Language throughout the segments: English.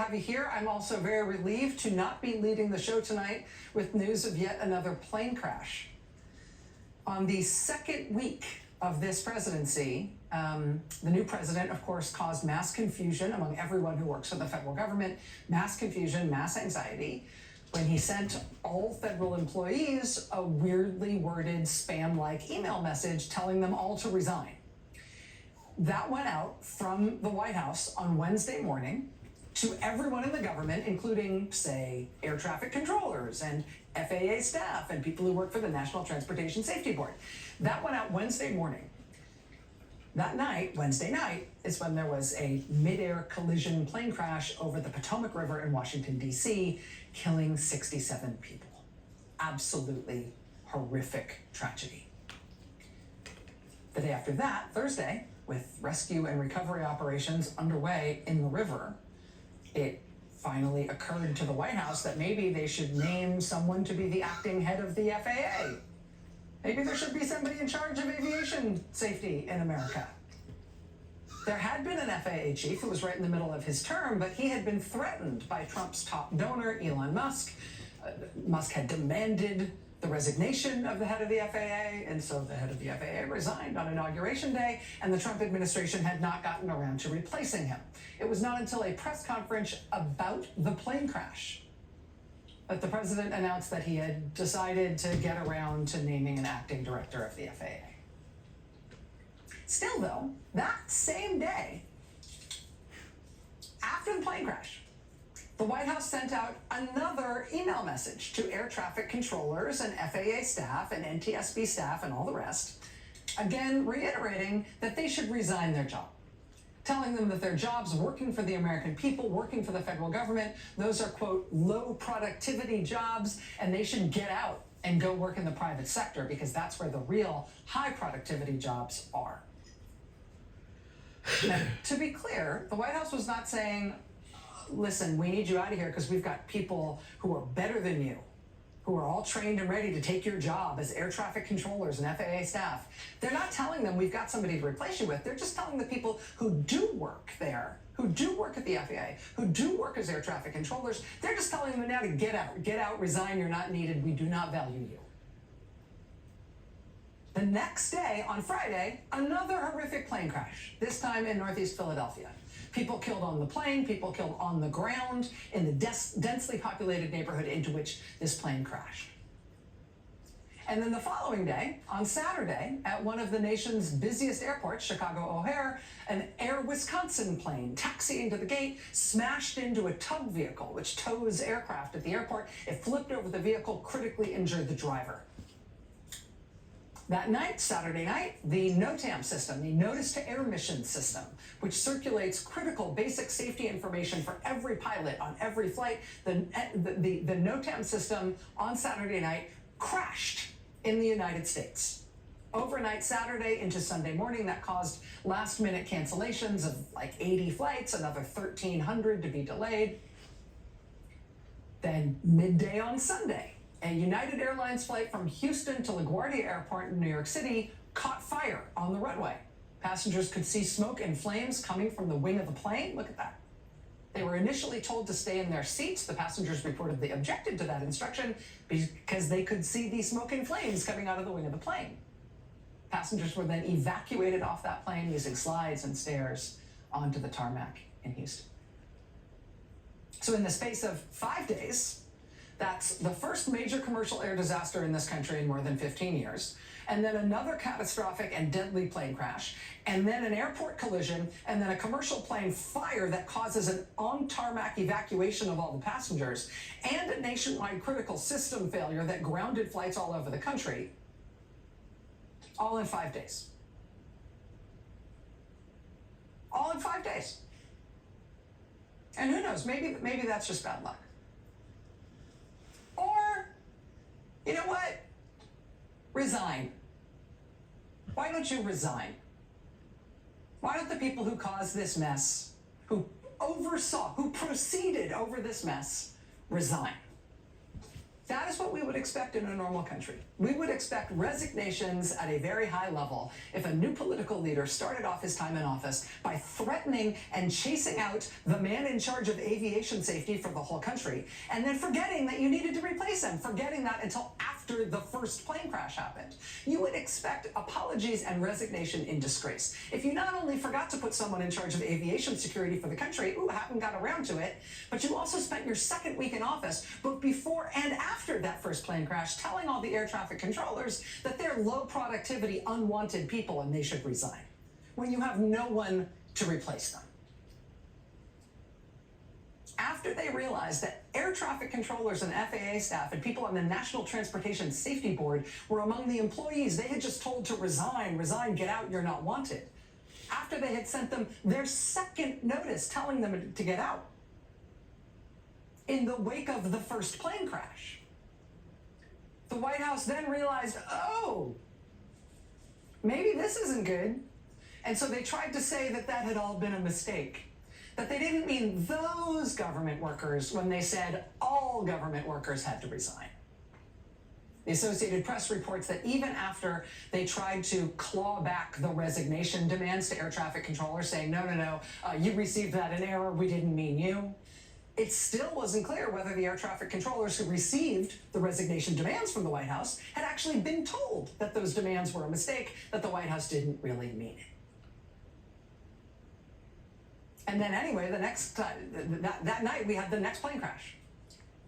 have you here. I'm also very relieved to not be leading the show tonight with news of yet another plane crash. On the second week of this presidency, the new president, of course, caused mass confusion among everyone who works for the federal government, mass confusion, mass anxiety, when he sent all federal employees a weirdly worded spam-like email message telling them all to resign. That went out from the White House on Wednesday morning to everyone in the government, including, say, air traffic controllers and FAA staff and people who work for the National Transportation Safety Board. That went out Wednesday morning. That night, Wednesday night, is when there was a mid-air collision plane crash over the Potomac River in Washington, D.C., killing 67 people. Absolutely horrific tragedy. The day after that, Thursday, with rescue and recovery operations underway in the river, it finally occurred to the White House that maybe they should name someone to be the acting head of the FAA. Maybe there should be somebody in charge of aviation safety in America. There had been an FAA chief who was right in the middle of his term, but he had been threatened by Trump's top donor, Elon Musk. Musk had demanded the resignation of the head of the FAA, and so the head of the FAA resigned on Inauguration Day, and the Trump administration had not gotten around to replacing him. It was not until a press conference about the plane crash that the president announced that he had decided to get around to naming an acting director of the FAA. Still, though, that same day, after the plane crash, the White House sent out another email message to air traffic controllers and FAA staff and NTSB staff and all the rest, again reiterating that they should resign their job, telling them that their jobs working for the American people, working for the federal government, those are, quote, low productivity jobs, and they should get out and go work in the private sector because that's where the real high productivity jobs are. Now, to be clear, the White House was not saying, listen, we need you out of here because we've got people who are better than you, who are all trained and ready to take your job as air traffic controllers and FAA staff. They're not telling them we've got somebody to replace you with. They're just telling the people who do work there, who do work at the FAA, who do work as air traffic controllers, they're just telling them now to get out, resign, you're not needed, we do not value you. The next day, on Friday, another horrific plane crash, this time in Northeast Philadelphia. People killed on the plane, people killed on the ground in the densely populated neighborhood into which this plane crashed. And then the following day, on Saturday, at one of the nation's busiest airports, Chicago O'Hare, an Air Wisconsin plane taxiing to the gate smashed into a tug vehicle which tows aircraft at the airport. It flipped over the vehicle, critically injured the driver. That night, Saturday night, the NOTAM system, the Notice to Air Mission system, which circulates critical basic safety information for every pilot on every flight, the NOTAM system on Saturday night crashed in the United States. Overnight Saturday into Sunday morning, that caused last-minute cancellations of like 80 flights, another 1,300 to be delayed. Then midday on Sunday, a United Airlines flight from Houston to LaGuardia Airport in New York City caught fire on the runway. Passengers could see smoke and flames coming from the wing of the plane. Look at that. They were initially told to stay in their seats. The passengers reportedly objected to that instruction because they could see the smoke and flames coming out of the wing of the plane. Passengers were then evacuated off that plane using slides and stairs onto the tarmac in Houston. So in the space of 5 days, that's the first major commercial air disaster in this country in more than 15 years, and then another catastrophic and deadly plane crash, and then an airport collision, and then a commercial plane fire that causes an on-tarmac evacuation of all the passengers, and a nationwide critical system failure that grounded flights all over the country, all in 5 days. All in 5 days. And who knows, maybe that's just bad luck. Or, you know what? Resign. Why don't you resign? Why don't the people who caused this mess, who oversaw, who proceeded over this mess, resign? That is what we would expect in a normal country. We would expect resignations at a very high level if a new political leader started off his time in office by threatening and chasing out the man in charge of aviation safety for the whole country, and then forgetting that you needed to replace him, forgetting that until after the first plane crash happened. You would expect apologies and resignation in disgrace. If you not only forgot to put someone in charge of aviation security for the country, haven't got around to it, but you also spent your second week in office, both before and after that first plane crash, telling all the air traffic controllers that they're low productivity, unwanted people and they should resign, when you have no one to replace them. After they realized that air traffic controllers and FAA staff and people on the National Transportation Safety Board were among the employees they had just told to resign, get out, you're not wanted. After they had sent them their second notice telling them to get out in the wake of the first plane crash, the White House then realized, oh, maybe this isn't good. And so they tried to say that that had all been a mistake, that they didn't mean those government workers when they said all government workers had to resign. The Associated Press reports that even after they tried to claw back the resignation demands to air traffic controllers, saying, no, you received that in error, we didn't mean you, it still wasn't clear whether the air traffic controllers who received the resignation demands from the White House had actually been told that those demands were a mistake, that the White House didn't really mean it. And then anyway, the next that night we had the next plane crash.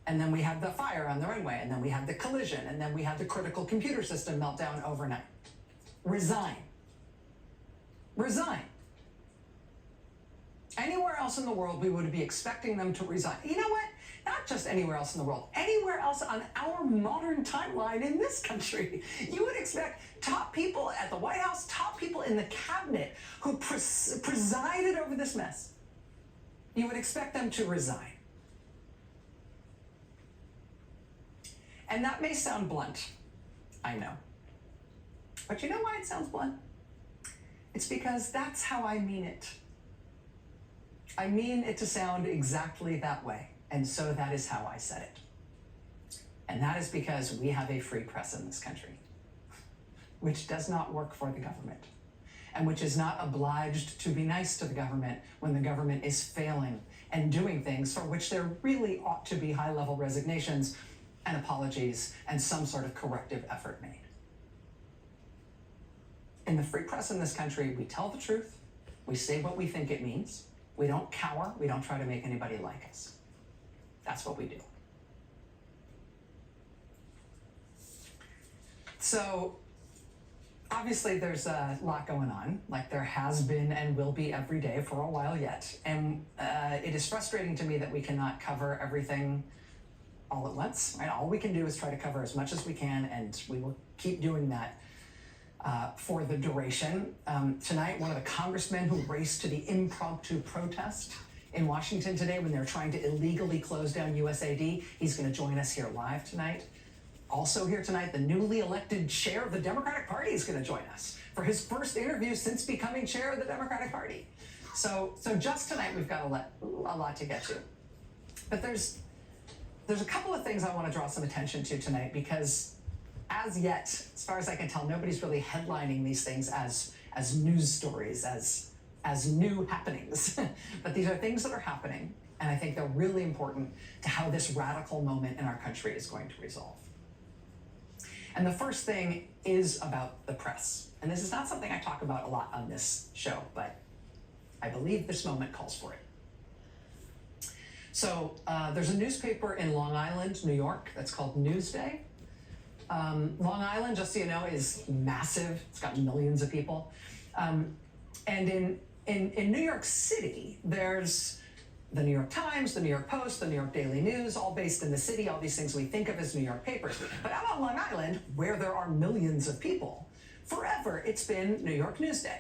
And then we had the fire on the runway, and then we had the collision, and then we had the critical computer system meltdown overnight. Resign. Resign. Anywhere else in the world, we would be expecting them to resign. You know what? Not just anywhere else in the world, anywhere else on our modern timeline in this country. You would expect top people at the White House, top people in the cabinet who presided over this mess, you would expect them to resign. And that may sound blunt, I know. But you know why it sounds blunt? It's because that's how I mean it. I mean it to sound exactly that way, and so that is how I said it. And that is because we have a free press in this country, which does not work for the government, and which is not obliged to be nice to the government when the government is failing and doing things for which there really ought to be high-level resignations and apologies and some sort of corrective effort made. In the free press in this country, we tell the truth, we say what we think it means, we don't cower, we don't try to make anybody like us. That's what we do. So, obviously there's a lot going on, like there has been and will be every day for a while yet. And it is frustrating to me that we cannot cover everything all at once, right? All we can do is try to cover as much as we can, and we will keep doing that for the duration. Tonight, one of the congressmen who raced to the impromptu protest in Washington today when they're trying to illegally close down USAD, he's going to join us here live tonight. Also here tonight, the newly elected chair of the Democratic Party is going to join us for his first interview since becoming chair of the Democratic Party. So just tonight, we've got a lot to get to. But there's a couple of things I want to draw some attention to tonight, because as yet, as far as I can tell, nobody's really headlining these things as news stories, as new happenings. But these are things that are happening, and I think they're really important to how this radical moment in our country is going to resolve. And the first thing is about the press. And this is not something I talk about a lot on this show, but I believe this moment calls for it. So there's a newspaper in Long Island, New York, that's called Newsday. Long Island, just so you know, is massive. It's got millions of people. And in New York City, there's the New York Times, the New York Post, the New York Daily News, all based in the city, all these things we think of as New York papers. But out on Long Island, where there are millions of people, forever it's been New York Newsday.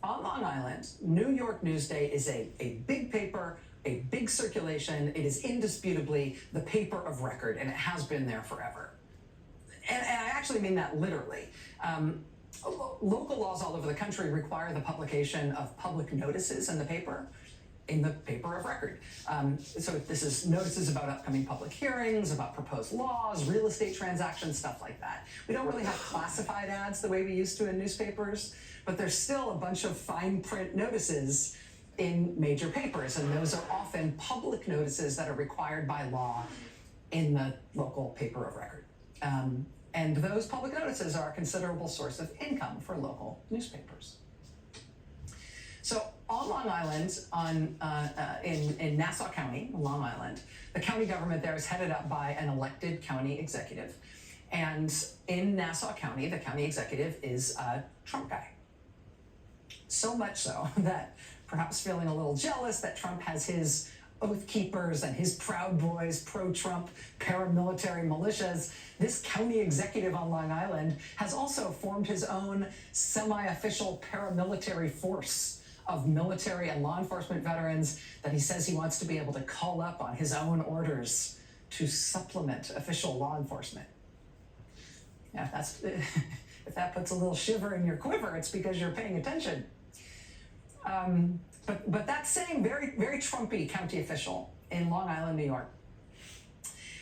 On Long Island, New York Newsday is a big paper, a big circulation. It is indisputably the paper of record, and it has been there forever. And I actually mean that literally. Local laws all over the country require the publication of public notices in the paper. in the paper of record. So this is notices about upcoming public hearings, about proposed laws, real estate transactions, stuff like that. We don't really have classified ads the way we used to in newspapers, but there's still a bunch of fine print notices in major papers, and those are often public notices that are required by law in the local paper of record. And those public notices are a considerable source of income for local newspapers. So on Long Island, in Nassau County, Long Island, the county government there is headed up by an elected county executive. And in Nassau County, the county executive is a Trump guy. So much so that, perhaps feeling a little jealous that Trump has his Oath Keepers and his Proud Boys, pro-Trump paramilitary militias, this county executive on Long Island has also formed his own semi-official paramilitary force of military and law enforcement veterans that he says he wants to be able to call up on his own orders to supplement official law enforcement. Yeah, that's, if that puts a little shiver in your quiver, it's because you're paying attention. But that same very, very Trumpy county official in Long Island, New York,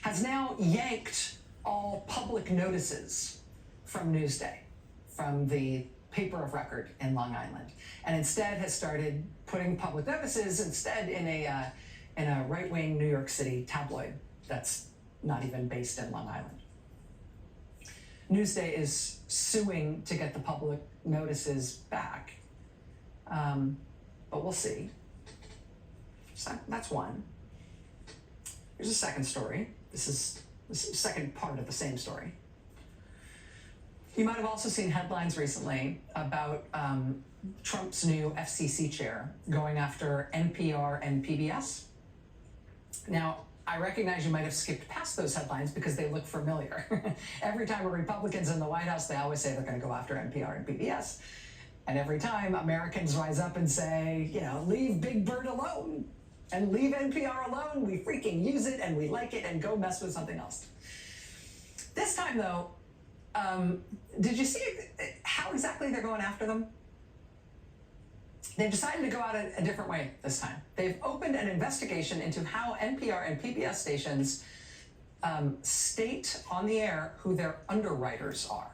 has now yanked all public notices from Newsday, from the paper of record in Long Island, and instead has started putting public notices instead in a right-wing New York City tabloid that's not even based in Long Island. Newsday is suing to get the public notices back, but we'll see. So that's one. Here's a second story. This is the second part of the same story. You might have also seen headlines recently about Trump's new FCC chair going after NPR and PBS. Now, I recognize you might have skipped past those headlines because they look familiar. Every time a Republican's in the White House, they always say they're going to go after NPR and PBS. And every time Americans rise up and say, you know, leave Big Bird alone and leave NPR alone, we freaking use it and we like it, and go mess with something else. This time, though, did you see how exactly they're going after them? They've decided to go out a different way this time. They've opened an investigation into how NPR and PBS stations state on the air who their underwriters are.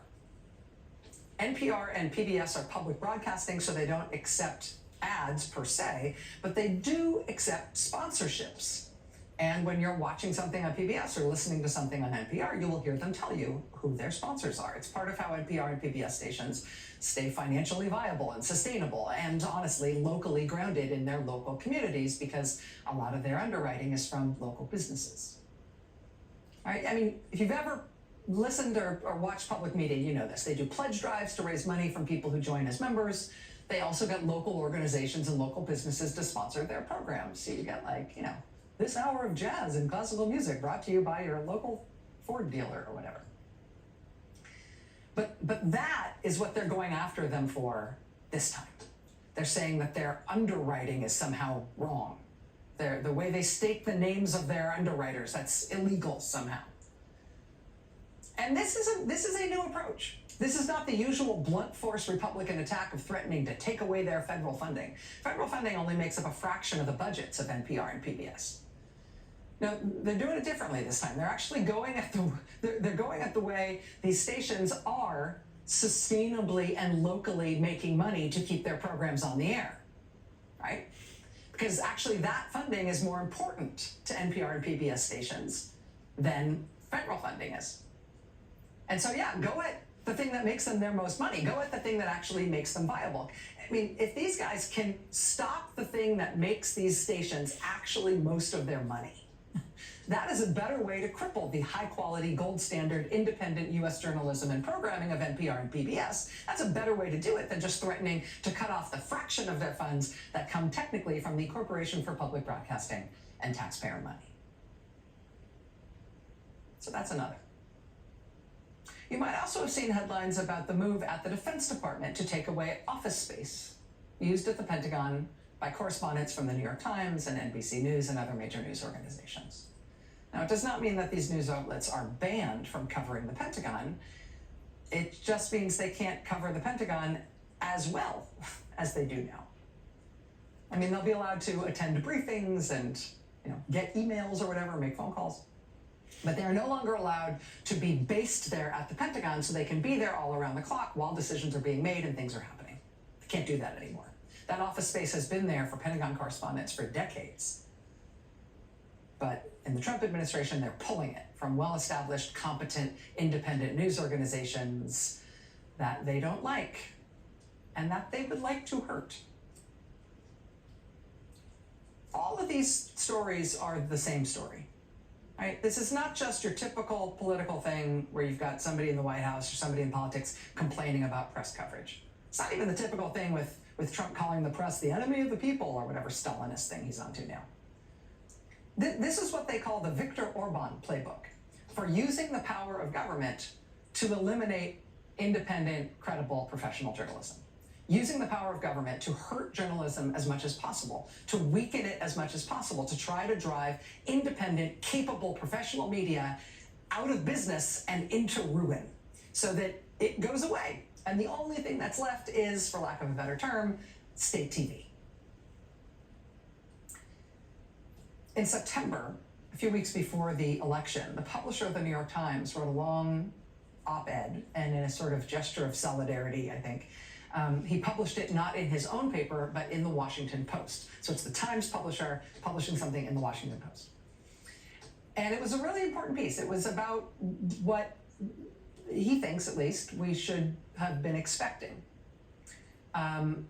NPR and PBS are public broadcasting, so they don't accept ads per se, but they do accept sponsorships. And when you're watching something on PBS or listening to something on NPR, you will hear them tell you who their sponsors are. It's part of how NPR and PBS stations stay financially viable and sustainable and, honestly, locally grounded in their local communities, because a lot of their underwriting is from local businesses. All right? I mean, if you've ever listened or watched public media, you know this. They do pledge drives to raise money from people who join as members. They also get local organizations and local businesses to sponsor their programs. So you get, like, you know, this hour of jazz and classical music brought to you by your local Ford dealer or whatever. But that is what they're going after them for this time. They're saying that their underwriting is somehow wrong. The way they state the names of their underwriters, that's illegal somehow. And this is a new approach. This is not the usual blunt force Republican attack of threatening to take away their federal funding. Federal funding only makes up a fraction of the budgets of NPR and PBS. No, they're doing it differently this time. They're actually going at the way these stations are sustainably and locally making money to keep their programs on the air, right? Because actually that funding is more important to NPR and PBS stations than federal funding is. And so, yeah, go at the thing that makes them their most money. Go at the thing that actually makes them viable. I mean, if these guys can stop the thing that makes these stations actually most of their money, that is a better way to cripple the high-quality, gold standard, independent U.S. journalism and programming of NPR and PBS. That's a better way to do it than just threatening to cut off the fraction of their funds that come technically from the Corporation for Public Broadcasting and taxpayer money. So that's another. You might also have seen headlines about the move at the Defense Department to take away office space used at the Pentagon by correspondents from the New York Times and NBC News and other major news organizations. Now, it does not mean that these news outlets are banned from covering the Pentagon. It just means they can't cover the Pentagon as well as they do now. I mean, they'll be allowed to attend briefings and get emails or whatever, make phone calls. But they are no longer allowed to be based there at the Pentagon so they can be there all around the clock while decisions are being made and things are happening. They can't do that anymore. That office space has been there for Pentagon correspondents for decades. But in the Trump administration, they're pulling it from well-established, competent, independent news organizations that they don't like and that they would like to hurt. All of these stories are the same story, right? This is not just your typical political thing where you've got somebody in the White House or somebody in politics complaining about press coverage. It's not even the typical thing with Trump calling the press the enemy of the people or whatever Stalinist thing he's onto now. This is what they call the Viktor Orban playbook for using the power of government to eliminate independent, credible, professional journalism. Using the power of government to hurt journalism as much as possible, to weaken it as much as possible, to try to drive independent, capable professional media out of business and into ruin so that it goes away. And the only thing that's left is, for lack of a better term, state TV. In September, a few weeks before the election, the publisher of the New York Times wrote a long op-ed, and in a sort of gesture of solidarity, I think, he published it not in his own paper, but in the Washington Post. So it's the Times publisher publishing something in the Washington Post. And it was a really important piece. It was about what he thinks, at least, we should have been expecting.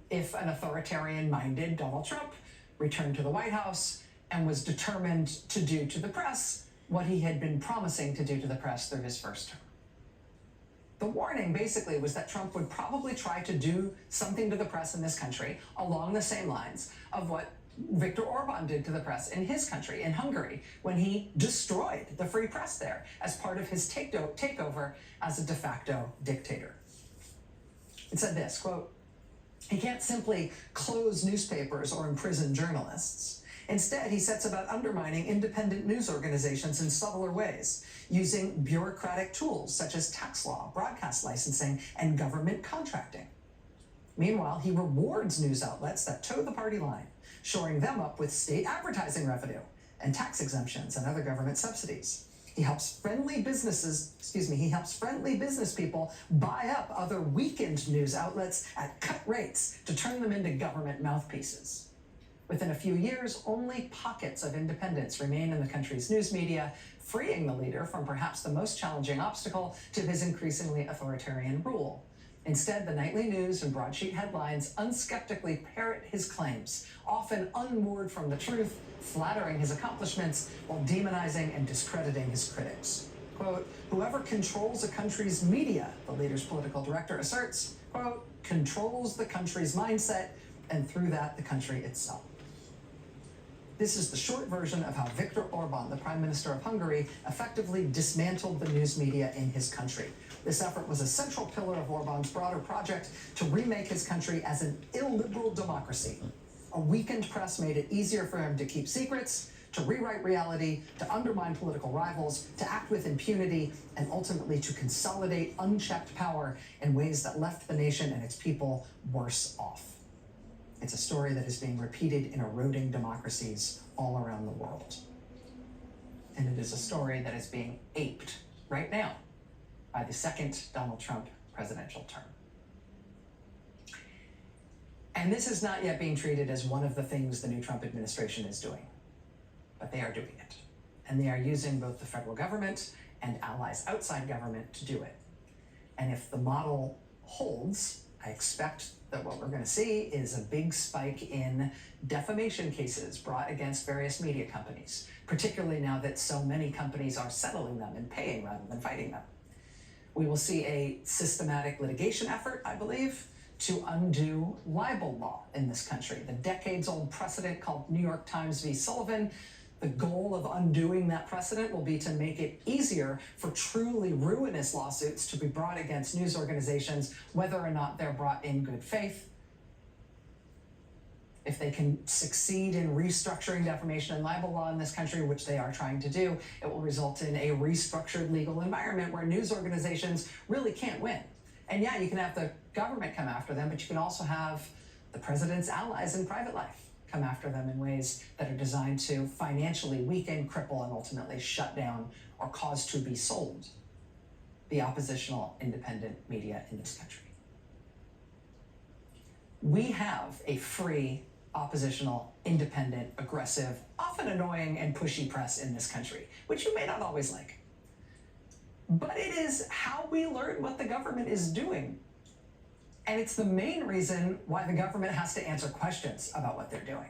If an authoritarian-minded Donald Trump returned to the White House and was determined to do to the press what he had been promising to do to the press through his first term. The warning basically was that Trump would probably try to do something to the press in this country along the same lines of what Viktor Orban did to the press in his country, in Hungary, when he destroyed the free press there as part of his takeover as a de facto dictator. It said this, quote, "He can't simply close newspapers or imprison journalists. Instead, he sets about undermining independent news organizations in subtler ways, using bureaucratic tools such as tax law, broadcast licensing, and government contracting. Meanwhile, he rewards news outlets that toe the party line, shoring them up with state advertising revenue and tax exemptions and other government subsidies. He helps friendly business people buy up other weakened news outlets at cut rates to turn them into government mouthpieces. Within a few years, only pockets of independence remain in the country's news media, freeing the leader from perhaps the most challenging obstacle to his increasingly authoritarian rule. Instead, the nightly news and broadsheet headlines unskeptically parrot his claims, often unmoored from the truth, flattering his accomplishments while demonizing and discrediting his critics. Quote, whoever controls a country's media, the leader's political director asserts, quote, controls the country's mindset, and through that, the country itself. This is the short version of how Viktor Orban, the Prime Minister of Hungary, effectively dismantled the news media in his country. This effort was a central pillar of Orban's broader project to remake his country as an illiberal democracy. A weakened press made it easier for him to keep secrets, to rewrite reality, to undermine political rivals, to act with impunity, and ultimately to consolidate unchecked power in ways that left the nation and its people worse off. It's a story that is being repeated in eroding democracies all around the world. And it is a story that is being aped right now by the second Donald Trump presidential term. And this is not yet being treated as one of the things the new Trump administration is doing, but they are doing it. And they are using both the federal government and allies outside government to do it. And if the model holds, I expect that what we're going to see is a big spike in defamation cases brought against various media companies, particularly now that so many companies are settling them and paying rather than fighting them. We will see a systematic litigation effort, I believe, to undo libel law in this country. The decades-old precedent called New York Times v. Sullivan. The goal of undoing that precedent will be to make it easier for truly ruinous lawsuits to be brought against news organizations, whether or not they're brought in good faith. If they can succeed in restructuring defamation and libel law in this country, which they are trying to do, it will result in a restructured legal environment where news organizations really can't win. And yeah, you can have the government come after them, but you can also have the president's allies in private life come after them in ways that are designed to financially weaken, cripple, and ultimately shut down or cause to be sold the oppositional independent media in this country. We have a free, oppositional, independent, aggressive, often annoying and pushy press in this country, which you may not always like. But it is how we learn what the government is doing. And it's the main reason why the government has to answer questions about what they're doing.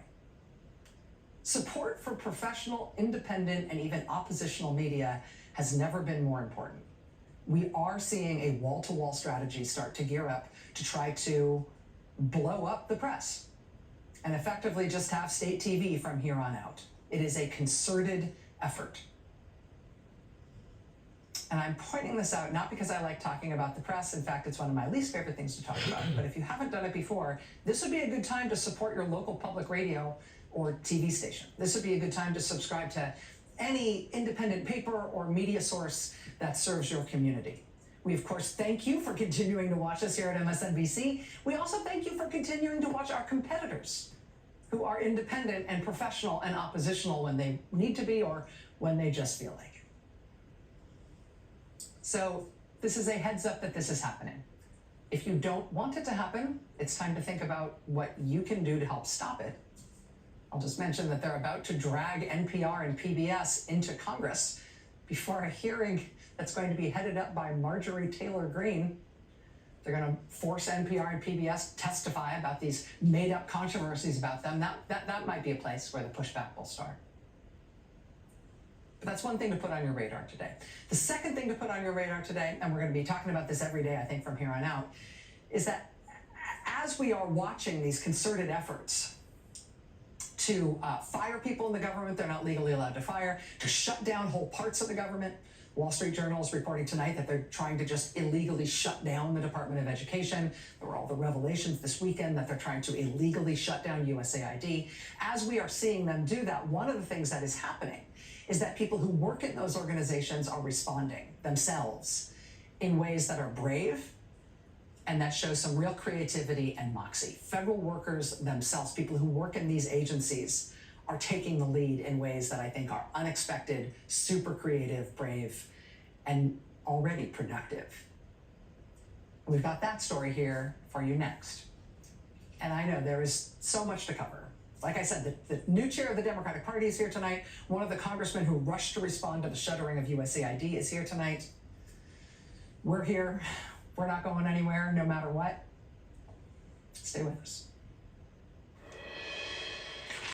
Support for professional, independent, and even oppositional media has never been more important. We are seeing a wall-to-wall strategy start to gear up to try to blow up the press and effectively just have state TV from here on out. It is a concerted effort. And I'm pointing this out not because I like talking about the press. In fact, it's one of my least favorite things to talk about. But if you haven't done it before, this would be a good time to support your local public radio or TV station. This would be a good time to subscribe to any independent paper or media source that serves your community. We, of course, thank you for continuing to watch us here at MSNBC. We also thank you for continuing to watch our competitors, who are independent and professional and oppositional when they need to be or when they just feel like. So this is a heads up that this is happening. If you don't want it to happen, it's time to think about what you can do to help stop it. I'll just mention that they're about to drag NPR and PBS into Congress before a hearing that's going to be headed up by Marjorie Taylor Greene. They're going to force NPR and PBS to testify about these made-up controversies about them. That might be a place where the pushback will start. But that's one thing to put on your radar today. The second thing to put on your radar today, and we're going to be talking about this every day, I think, from here on out, is that as we are watching these concerted efforts to fire people in the government they're not legally allowed to fire, to shut down whole parts of the government, Wall Street Journal is reporting tonight that they're trying to just illegally shut down the Department of Education. There were all the revelations this weekend that they're trying to illegally shut down USAID. As we are seeing them do that, one of the things that is happening is that people who work in those organizations are responding themselves in ways that are brave and that show some real creativity and moxie. Federal workers themselves, people who work in these agencies, are taking the lead in ways that I think are unexpected, super creative, brave, and already productive. We've got that story here for you next. And I know there is so much to cover. Like I said, the new chair of the Democratic Party is here tonight. One of the congressmen who rushed to respond to the shuttering of USAID is here tonight. We're here. We're not going anywhere, no matter what. Stay with us.